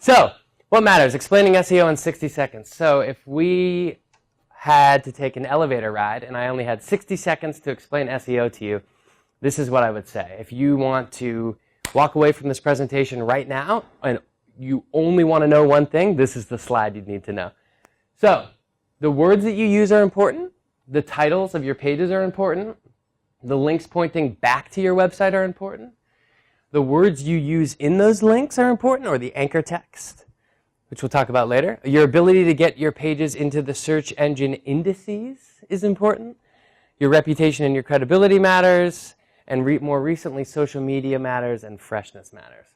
So, what matters? Explaining SEO in 60 seconds. So, if we had to take an elevator ride and I only had 60 seconds to explain SEO to you, this is what I would say. If you want to walk away from this presentation right now and you only want to know one thing, this is the slide you need to know. So, the words that you use are important. The titles of your pages are important. The links pointing back to your website are important. The words you use in those links are important, or the anchor text, which we'll talk about later. Your ability to get your pages into the search engine indices is important. Your reputation and your credibility matters. And more recently, social media matters and freshness matters.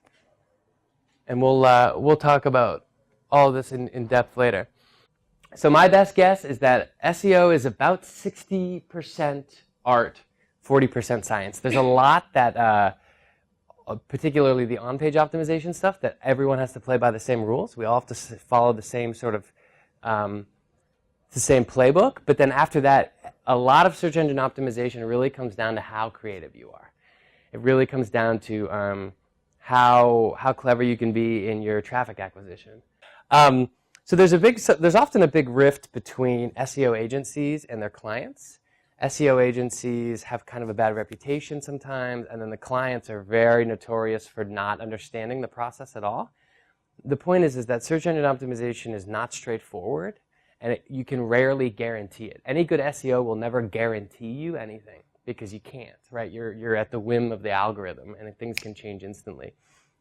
And we'll talk about all of this in depth later. So my best guess is that SEO is about 60% art, 40% science. There's a lot that, particularly the on-page optimization stuff, that everyone has to play by the same rules. We all have to follow the same sort of, the same playbook. But then after that, a lot of search engine optimization really comes down to how creative you are. It really comes down to how clever you can be in your traffic acquisition. So there's often a big rift between SEO agencies and their clients. SEO agencies have kind of a bad reputation sometimes, and then the clients are very notorious for not understanding the process at all. The point is that search engine optimization is not straightforward, and you can rarely guarantee it. Any good SEO will never guarantee you anything because you can't, right? You're at the whim of the algorithm, and things can change instantly.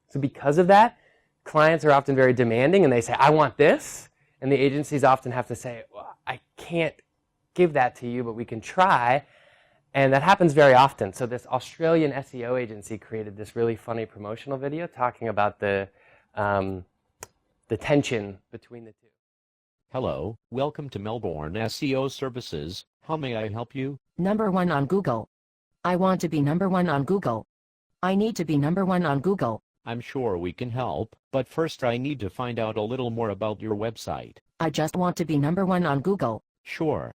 So because of that, clients are often very demanding, and they say, I want this, and the agencies often have to say, well, I can't give that to you, but we can try, and that happens very often. So this Australian SEO agency created this really funny promotional video talking about the tension between the two. Hello, welcome to Melbourne SEO Services. How may I help you? Number 1 on Google. I want to be number 1 on Google. I need to be number 1 on Google. I'm sure we can help, but first I need to find out a little more about your website. I just want to be number 1 on Google. Sure.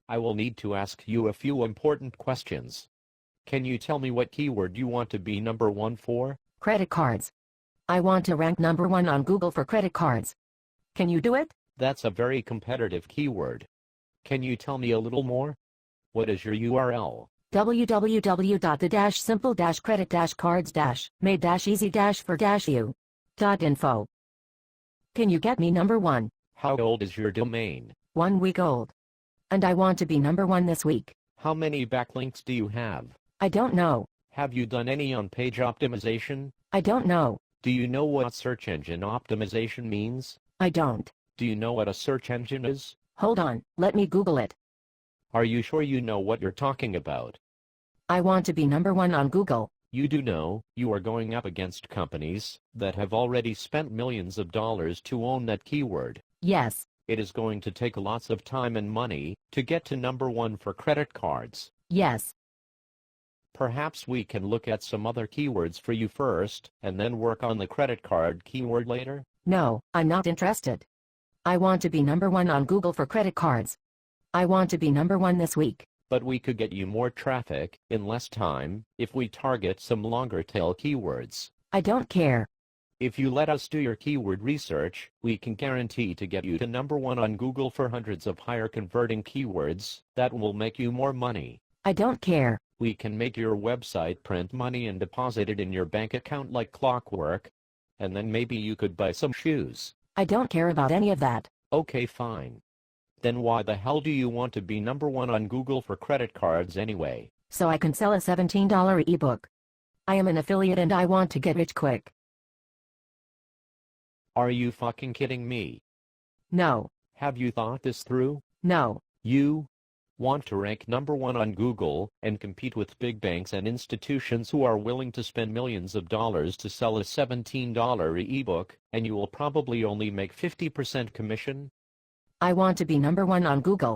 I will need to ask you a few important questions. Can you tell me what keyword you want to be number 1 for? Credit cards. I want to rank number 1 on Google for credit cards. Can you do it? That's a very competitive keyword. Can you tell me a little more? What is your URL? www.the-simple-credit-cards-made-easy-for-you.info. Can you get me number 1? How old is your domain? 1 week old. And I want to be number 1 this week. How many backlinks do you have? I don't know. Have you done any on-page optimization? I don't know. Do you know what search engine optimization means? I don't. Do you know what a search engine is? Hold on, let me Google it. Are you sure you know what you're talking about? I want to be number 1 on Google. You do know you are going up against companies that have already spent millions of dollars to own that keyword. Yes. It is going to take lots of time and money to get to number 1 for credit cards. Yes. Perhaps we can look at some other keywords for you first, and then work on the credit card keyword later? No, I'm not interested. I want to be number 1 on Google for credit cards. I want to be number 1 this week. But we could get you more traffic in less time if we target some longer tail keywords. I don't care. If you let us do your keyword research, we can guarantee to get you to number 1 on Google for hundreds of higher converting keywords that will make you more money. I don't care. We can make your website print money and deposit it in your bank account like clockwork. And then maybe you could buy some shoes. I don't care about any of that. Okay, fine. Then why the hell do you want to be number 1 on Google for credit cards anyway? So I can sell a $17 ebook. I am an affiliate and I want to get rich quick. Are you fucking kidding me? No. Have you thought this through? No. You want to rank number 1 on Google and compete with big banks and institutions who are willing to spend millions of dollars to sell a $17 ebook, and you will probably only make 50% commission? I want to be number 1 on Google.